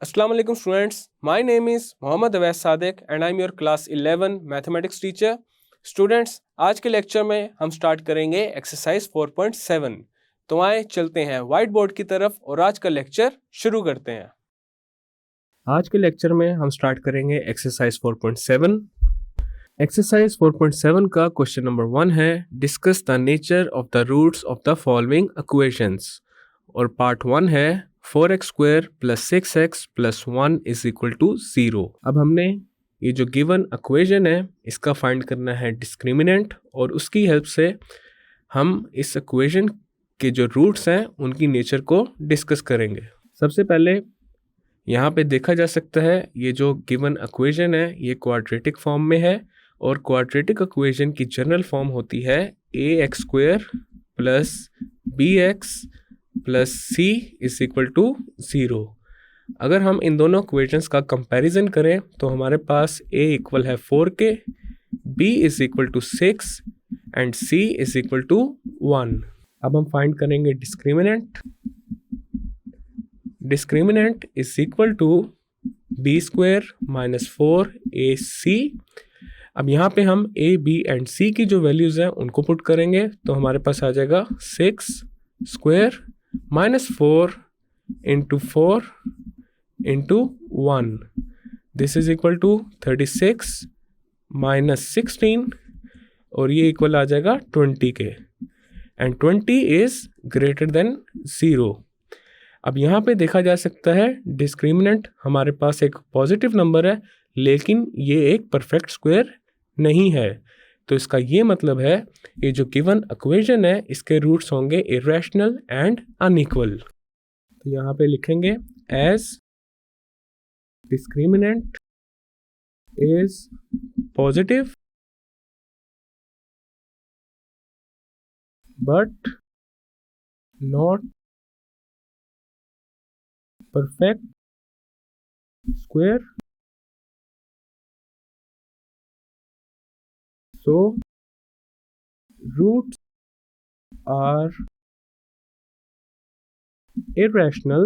Assalamu alaikum students. My name is Mohammad Awais Sadiq and I am your class 11 mathematics teacher. Students, आज के lecture में हम start करेंगे exercise 4.7. तो आए चलते हैं व्हाइट बोर्ड की तरफ और आज का लेक्चर शुरू करते हैं. आज के लेक्चर में हम स्टार्ट करेंगे एक्सरसाइज 4.7. एक्सरसाइज 4.7 का क्वेश्चन नंबर 1 है discuss the nature of the roots of the following equations और पार्ट 1 है 4x² + 6x + 1 = 0. अब हमने ये जो गिवन इक्वेशन है इसका फाइंड करना है डिस्क्रिमिनेंट और उसकी हेल्प से हम इस इक्वेशन के जो रूट्स हैं उनकी नेचर को डिस्कस करेंगे. सबसे पहले यहाँ पे देखा जा सकता है ये जो गिवन इक्वेशन है ये क्वाड्रेटिक फॉर्म में है और क्वाड्रेटिक इक्वेशन की जनरल फॉर्म होती है ax² + bx + c = 0. अगर हम इन दोनों इक्वेशंस का कंपैरिजन करें तो हमारे पास a इक्वल है 4k, b = 6 एंड c = 1. अब हम फाइंड करेंगे डिस्क्रिमिनेंट. Discriminant = b² - 4ac. अब यहाँ पे हम a, b एंड c की जो वैल्यूज़ हैं उनको पुट करेंगे तो हमारे पास आ जाएगा 6² - 4 × 4 × 1. दिस इज इक्वल टू 36 - 16 और ये इक्वल आ जाएगा 20 के एंड 20 इज ग्रेटर देन 0. अब यहाँ पे देखा जा सकता है डिस्क्रिमिनेंट हमारे पास एक पॉजिटिव नंबर है लेकिन ये एक परफेक्ट स्क्वायर नहीं है. तो इसका ये मतलब है ये जो गिवन इक्वेशन है इसके रूट्स होंगे इरेशनल एंड अनइक्वल. तो यहाँ पे लिखेंगे as discriminant is positive but not perfect square, so roots are irrational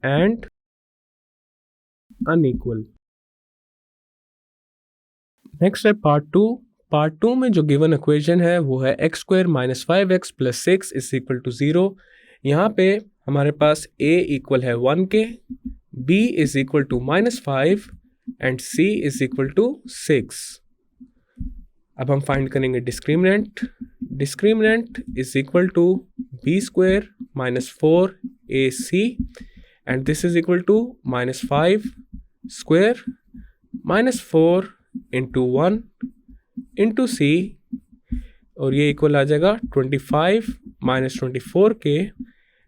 and unequal. Next है पार्ट 2. पार्ट 2 में जो गिवन इक्वेशन है वो है x² - 5x + 6 = 0. यहाँ पे हमारे पास a इक्वल है 1k, b = -5 एंड c = 6. अब हम फाइंड करेंगे discriminant. Discriminant = b² - 4ac and this is equal to -5² - 4 × 1 × c और ये इक्वल आ जाएगा 25 - 24k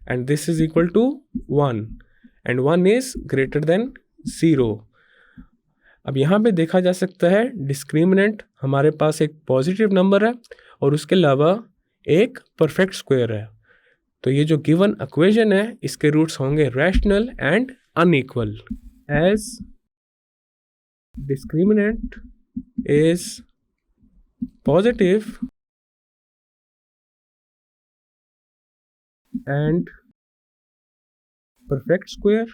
and this is equal to 1 and 1 is greater than 0. अब यहाँ पे देखा जा सकता है डिस्क्रिमिनेंट हमारे पास एक पॉजिटिव नंबर है और उसके अलावा एक परफेक्ट स्क्वायर है. तो ये जो गिवन इक्वेशन है इसके रूट्स होंगे rational and unequal. As discriminant is positive and perfect square,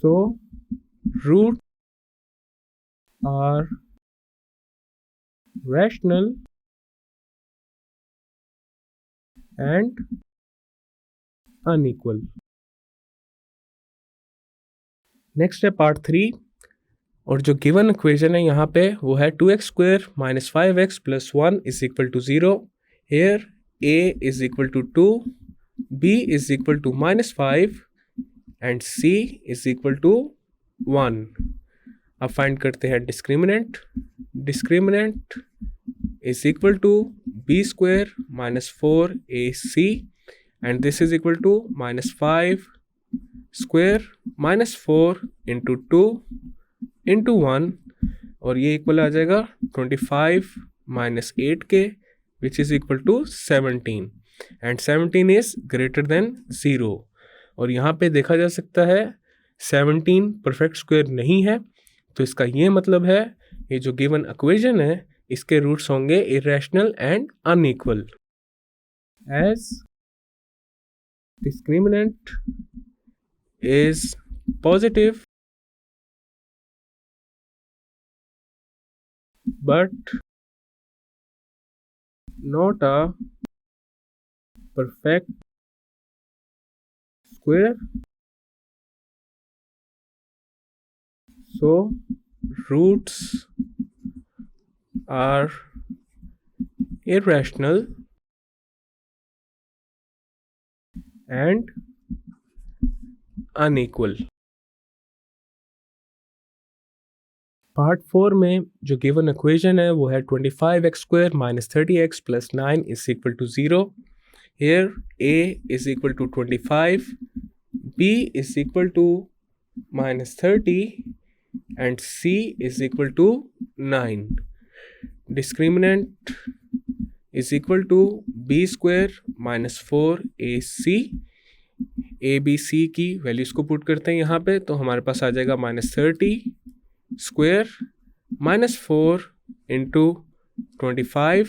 so roots are rational and unequal. Next है पार्ट 3 और जो गिवन इक्वेशन है यहाँ पे वो है 2x² - 5x + 1 = 0. Here a = 2, b = -5 and c = 1. अब फाइंड करते हैं discriminant. Discriminant = b² - 4ac and this is equal to -5² - 4 × 2 × 1 और ये इक्वल आ जाएगा 25 - 8k which is equal to 17 and 17 is greater than 0. और यहाँ पे देखा जा सकता है 17 परफेक्ट स्क्वायर नहीं है तो इसका ये मतलब है ये जो गिवन इक्वेशन है इसके रूट्स होंगे irrational and unequal. As discriminant is positive but not a perfect square, so roots are irrational and unequal। Part 4 में जो गिवन इक्वेशन है वो है 25x² minus 30x plus 9 is equal to 0। Here a is equal to 25, b is equal to minus 30 and c is equal to 9। Discriminant is equal to b square minus 4ac। a b c की values को put करते हैं यहाँ पे, तो हमारे पास आ जाएगा minus 30 square minus 4 into 25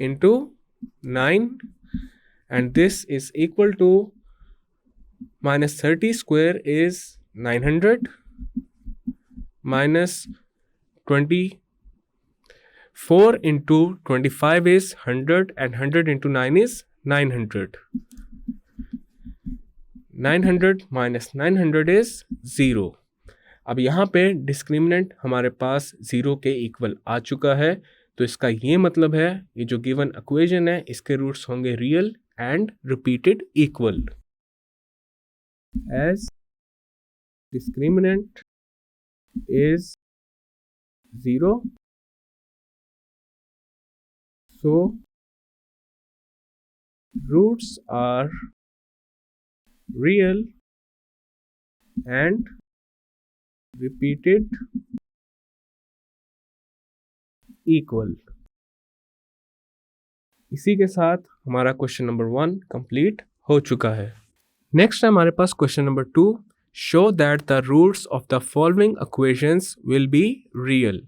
into 9, and this is equal to minus 30 square is 900 minus 24 into 25 is 100 and 100 into 9 is 900। 900 minus 900 is 0। अब यहाँ पे डिस्क्रिमिनेंट हमारे पास 0 के इक्वल आ चुका है, तो इसका ये मतलब है ये जो गिवन इक्वेशन है इसके रूट्स होंगे real and repeated equal. As discriminant is 0, so roots are real and repeated equal। इसी के साथ हमारा क्वेश्चन नंबर 1 कंप्लीट हो चुका है। नेक्स्ट है हमारे पास question number 2, show that the roots of the following equations will be real.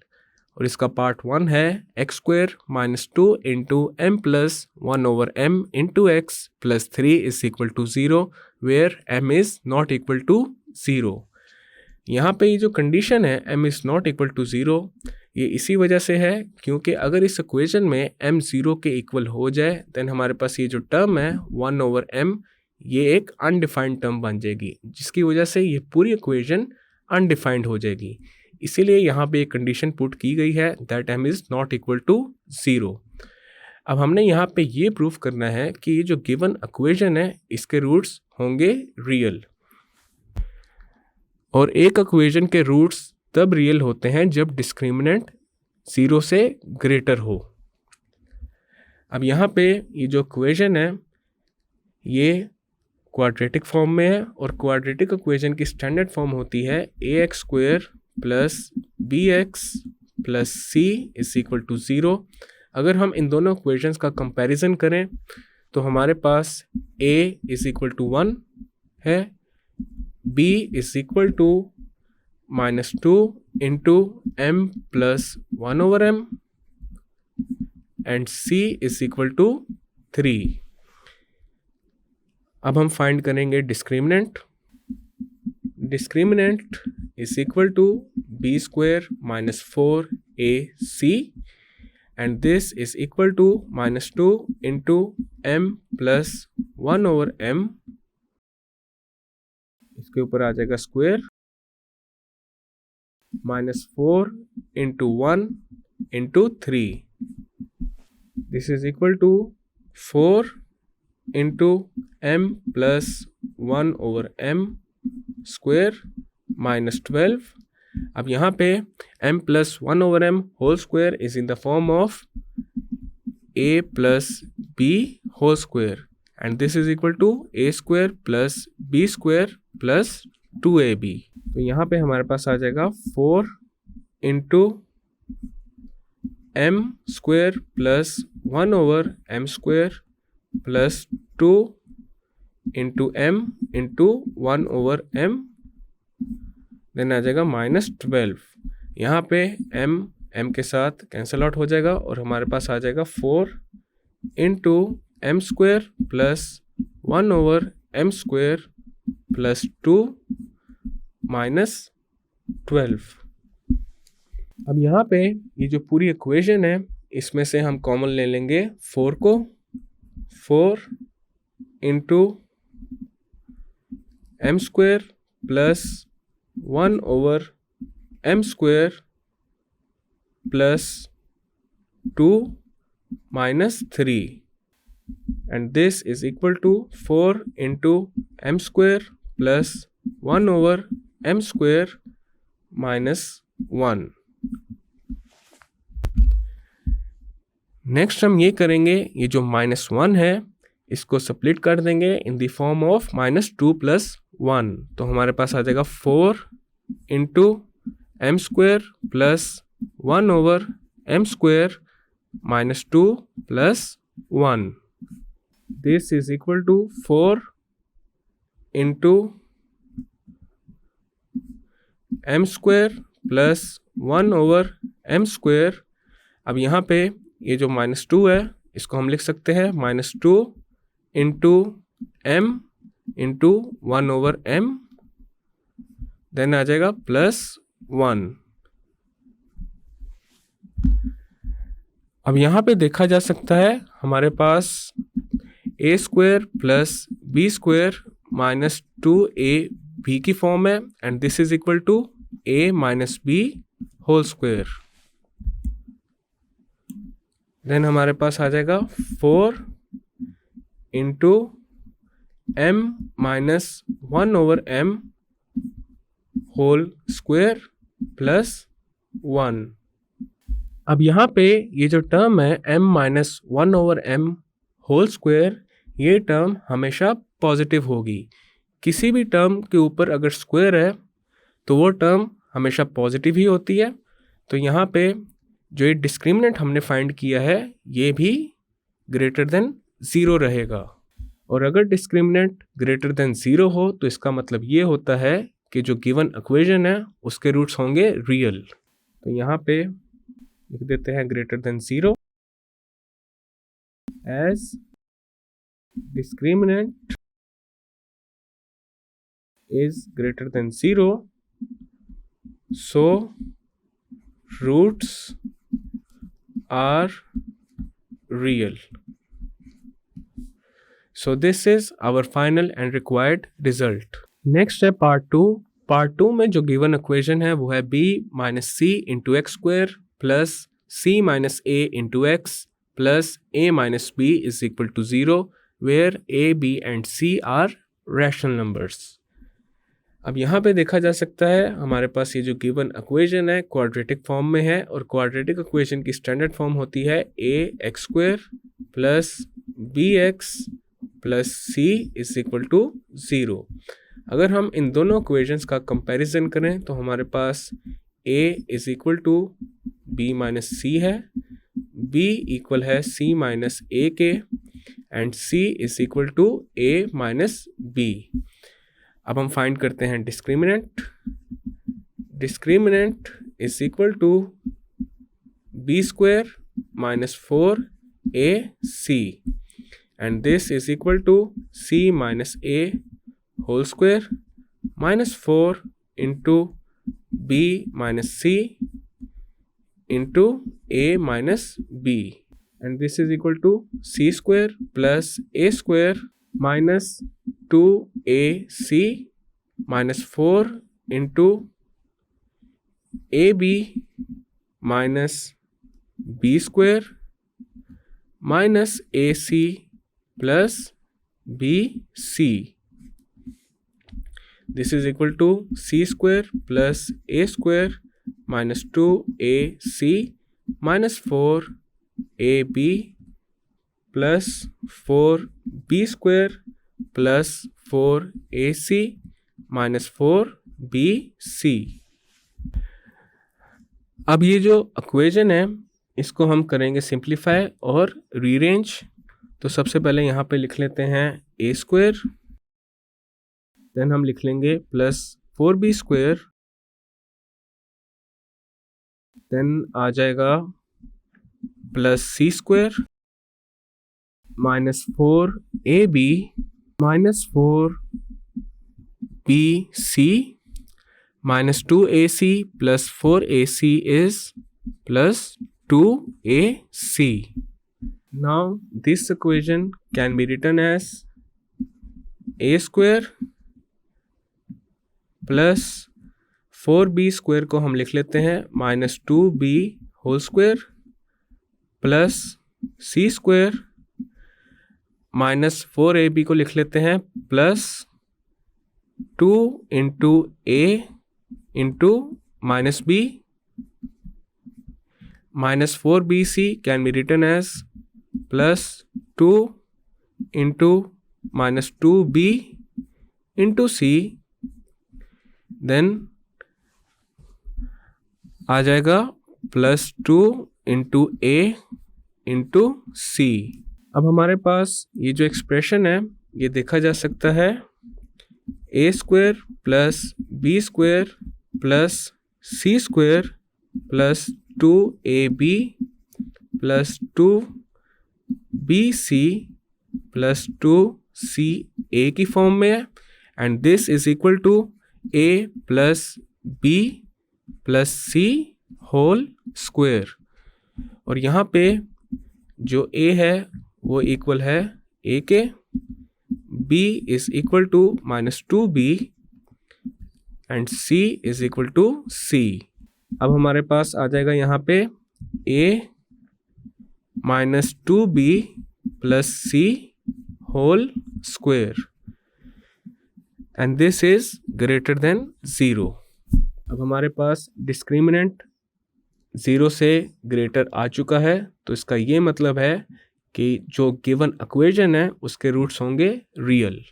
और इसका पार्ट 1 है x² minus 2 into m plus 1 over m into x plus 3 is equal to 0 where m is not equal to 0। यहाँ पे ये जो condition है m is not equal to 0, ये इसी वजह से है क्योंकि अगर इस इक्वेशन में m 0 के इक्वल हो जाए देन हमारे पास ये जो टर्म है 1 over m ये एक अनडिफाइंड टर्म बन जाएगी, जिसकी वजह से ये पूरी इक्वेशन अनडिफाइंड हो जाएगी। इसीलिए यहाँ पे एक कंडीशन पुट की गई है that m is not equal to 0। अब हमने यहाँ पे ये प्रूफ करना है कि ये जो गिवन इक्वेशन है इसके रूट्स होंगे रियल, और एक इक्वेशन के रूट्स तब रियल होते हैं जब डिस्क्रिमिनेंट 0 से ग्रेटर हो। अब यहाँ पे ये जो इक्वेशन है ये क्वाड्रेटिक फॉर्म में है, और क्वाड्रेटिक इक्वेशन की स्टैंडर्ड फॉर्म होती है ax² plus bx plus c is equal to 0। अगर हम इन दोनों इक्वेशंस का कंपैरिजन करें तो हमारे पास a इज इक्वल टू 1 है, b is equal to minus 2 into m plus 1 over m and c is equal to 3। अब हम फाइंड करेंगे discriminant. Discriminant is equal to b² minus 4ac and this is equal to minus 2 into m plus 1 over m, इसके ऊपर आ जाएगा square, minus 4 into 1 into 3, this is equal to 4 into m plus 1 over m square minus 12। अब यहाँ पे m plus 1 over m whole square is in the form of a plus b whole square and this is equal to a square plus b square plus 2ab। तो यहाँ पे हमारे पास आ जाएगा 4 into m square plus 1 over m square plus 2 into m into 1 over m, then आ जाएगा -12। यहाँ पे m m के साथ कैंसिल आउट हो जाएगा और हमारे पास आ जाएगा 4 into m square plus 1 over m square plus 2 minus 12। अब यहाँ पे ये जो पूरी इक्वेशन है इसमें से हम कॉमन ले लेंगे 4 को। 4 into m square plus 1 over m square plus 2 minus 3 and this is equal to 4 into m square plus 1 over m square minus 1। Next हम ये करेंगे, ये जो -1 है इसको स्प्लिट कर देंगे in the form of -2 plus 1। तो हमारे पास आ जाएगा 4 into m square plus 1 over m square minus 2 plus 1। This is equal to 4 into m square plus 1 over m square. अब यहाँ पे ये जो -2 है इसको हम लिख सकते हैं -2 into m into 1 over m, then आ जाएगा +1। अब यहाँ पे देखा जा सकता है हमारे पास a square plus b square minus 2ab की फॉर्म है and this is equal to a minus b whole square. Then हमारे पास आ जाएगा 4 into m minus 1 over m whole square plus 1। अब यहाँ पे ये जो टर्म है m minus 1 over m whole square, ये टर्म हमेशा पॉजिटिव होगी। किसी भी टर्म के ऊपर अगर स्क्वायर है तो वो टर्म हमेशा पॉजिटिव ही होती है। तो यहाँ पे जो ये डिस्क्रिमिनेंट हमने फाइंड किया है ये भी ग्रेटर देन 0 रहेगा। और अगर डिस्क्रिमिनेंट ग्रेटर देन 0 हो तो इसका मतलब ये होता है कि जो गिवन इक्वेशन है उसके रूट्स होंगे रियल। तो यहाँ पे लिख देते हैं greater than 0 as discriminant is greater than 0, so roots are real. So this is our final and required result. Next है पार्ट 2। पार्ट 2 में जो गिवन इक्वेशन है वो है b minus c into x square plus c minus a into x plus a minus b is equal to 0 where a, b and c are rational numbers। अब यहाँ पे देखा जा सकता है हमारे पास ये जो गिवन इक्वेशन है क्वाड्रेटिक फॉर्म में है और क्वाड्रेटिक इक्वेशन की स्टैंडर्ड फॉर्म होती है a x square plus b x plus c is equal to 0। अगर हम इन दोनों इक्वेशंस का कंपैरिजन करें तो हमारे पास a is equal to b minus c है, b इक्वल है c माइनस a के and c is equal to a minus b। अब हम फाइंड करते हैं discriminant. Discriminant is equal to b square minus 4ac and this is equal to c minus a whole square minus 4 into b minus c into a minus b and this is equal to c square plus a square minus 2ac minus 4 into ab minus b square minus ac plus bc. This is equal to c square plus a square minus 2ac minus 4 ab plus 4b square plus 4ac minus 4bc। अब ये जो equation है इसको हम करेंगे simplify और rearrange. तो सबसे पहले यहाँ पे लिख लेते हैं a स्क्वायर, देन हम लिख लेंगे प्लस 4b स्क्वायर देन आ जाएगा plus c square minus 4ab minus 4bc minus 2ac plus 4ac is plus 2ac. Now this equation can be written as a square plus 4b square को हम लिख लेते हैं minus 2b whole square plus c square minus 4ab को लिख लेते हैं plus 2 into a into minus b minus 4bc can be written as plus 2 into minus 2b into c, then आ जाएगा plus 2 into a into c. अब हमारे पास ये जो एक्सप्रेशन है ये देखा जा सकता है a square plus b square plus c square plus 2ab plus 2bc plus 2ca की फॉर्म में है and this is equal to a plus b plus c whole square. और यहाँ पे जो a है वो इक्वल है a के, b is equal to minus 2b and c is equal to c. अब हमारे पास आ जाएगा यहाँ पे a minus 2b plus c whole square and this is greater than 0. अब हमारे पास डिस्क्रिमिनेंट 0 से ग्रेटर आ चुका है, तो इसका ये मतलब है कि जो गिवन इक्वेशन है उसके रूट्स होंगे real.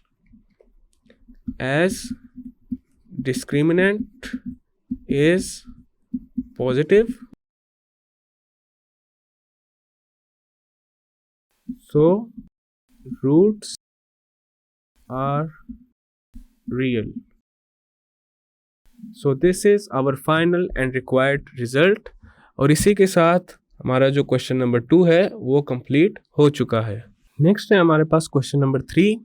As discriminant is positive, so roots are real. So this is our final and required result. और इसी के साथ हमारा जो क्वेश्चन नंबर 2 है वो कंप्लीट हो चुका है. नेक्स्ट है हमारे पास question number 3.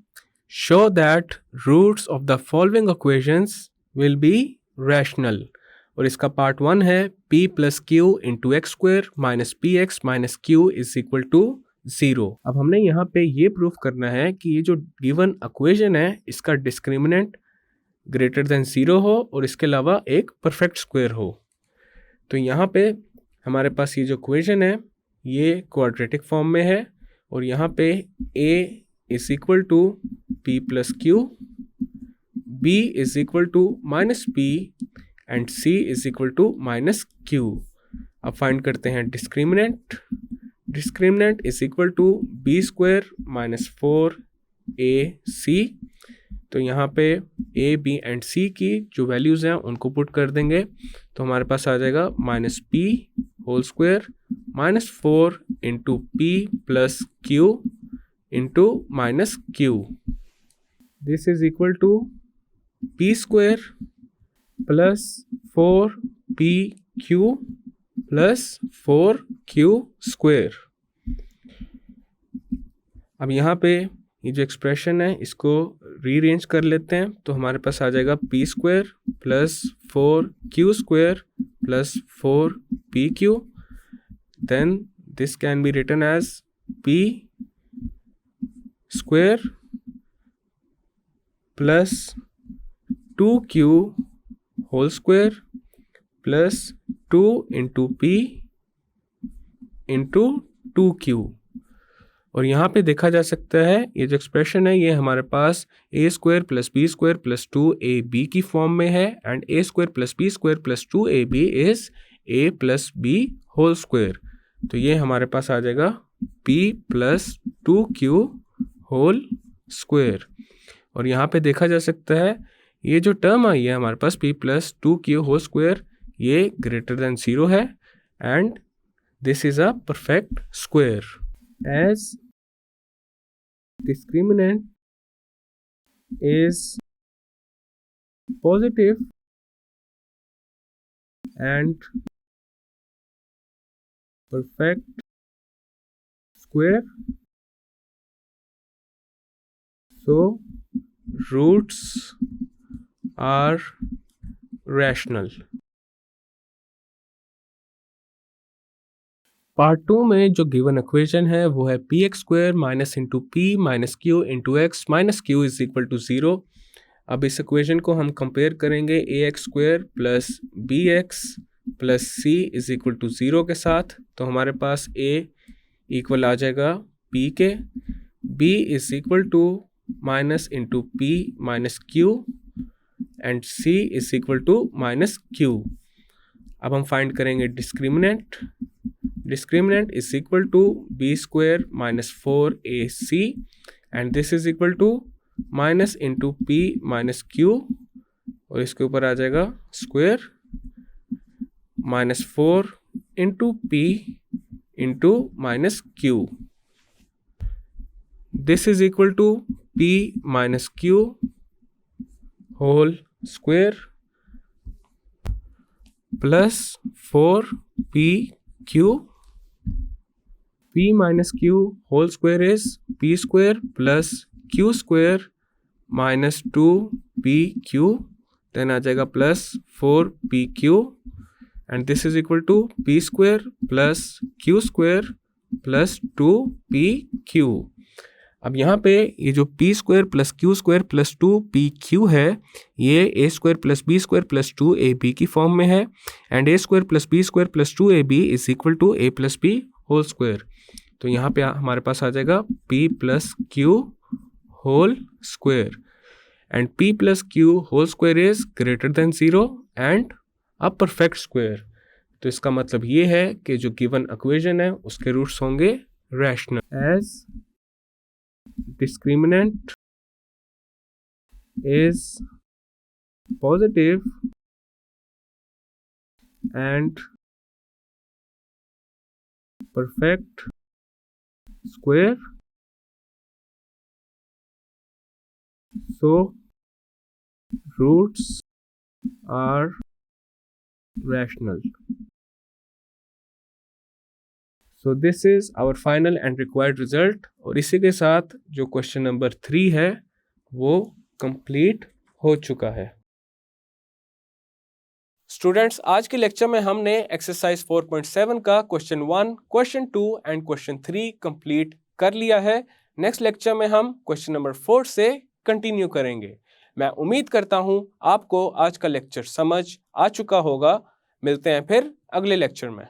Show that roots of the following equations will be rational. और इसका पार्ट 1 है p plus q into x square minus p x minus q is equal to 0. अब हमने यहाँ पे ये प्रूफ करना है कि ये जो गिवन इक्वेशन है इसका डिस्क्रिमिनेंट ग्रेटर देन 0 हो और इसके अलावा एक परफेक्ट स्क्वायर हो. तो यहाँ पे हमारे पास ये जो इक्वेशन है ये क्वाड्रेटिक फॉर्म में है और यहाँ पे a is equal to p plus q, b is equal to minus p and c is equal to minus q. अब फाइंड करते हैं discriminant. Discriminant is equal to b square minus 4ac. तो यहाँ पे a b एंड c की जो values हैं उनको पुट कर देंगे तो हमारे पास आ जाएगा minus p whole square minus 4 into p plus q into minus q. This is equal to p square plus 4pq plus 4q square. अब यहाँ पे ये जो एक्सप्रेशन है इसको रीअरेंज कर लेते हैं तो हमारे पास आ जाएगा p square plus 4q square plus 4pq. Then this can be written as p square plus 2q whole square plus 2 into p into 2q. और यहाँ पे देखा जा सकता है ये जो एक्सप्रेशन है ये हमारे पास a square plus b square plus 2ab की फॉर्म में है and a square plus b square plus 2ab is a plus b whole square. तो ये हमारे पास आ जाएगा p plus 2q whole square. और यहाँ पे देखा जा सकता है ये जो टर्म आई है हमारे पास p plus 2q whole square ये ग्रेटर देन 0 है and this is a perfect square. As discriminant is positive and perfect square. So roots are rational. Part 2 में जो गिवन इक्वेशन है वो है p x square minus into p minus q into x minus q is equal to 0। अब इस equation को हम compare करेंगे a x square plus b x plus c is equal to 0 के साथ। तो हमारे पास ए इक्वल आ जाएगा पी के, b is equal to minus into p minus q and c is equal to minus q. अब हम फाइंड करेंगे discriminant. Discriminant is equal to b square minus 4ac and this is equal to minus into p minus q और इसके ऊपर आ जाएगा square minus 4 into p into minus q। This is equal to p minus q whole square plus 4pq। p minus q whole square is p square plus q square minus 2pq, then आ जाएगा plus 4pq and this is equal to p square plus q square plus 2pq। अब यहाँ पे ये जो p square plus q square plus 2pq है ये a square plus b square plus 2ab की form में है and a square plus b square plus 2ab is equal to a plus b whole square. तो यहाँ पे हमारे पास आ जाएगा p plus q whole square and p plus q whole square is greater than 0 and a perfect square. तो इसका मतलब ये है कि जो गिवन इक्वेशन है उसके रूट्स होंगे rational. As discriminant is positive and perfect square, so roots are rational. So this is our final and required result और इसी के साथ जो क्वेश्चन नंबर 3 है वो कंप्लीट हो चुका है। स्टूडेंट्स, आज के लेक्चर में हमने एक्सरसाइज 4.7 का question 1, question 2 and question 3 complete कर लिया है। नेक्स्ट लेक्चर में हम क्वेश्चन नंबर 4 से कंटिन्यू करेंगे। मैं उम्मीद करता हूँ आपको आज का लेक्चर समझ आ चुका होगा। मिलते हैं फिर अगले लेक्चर में।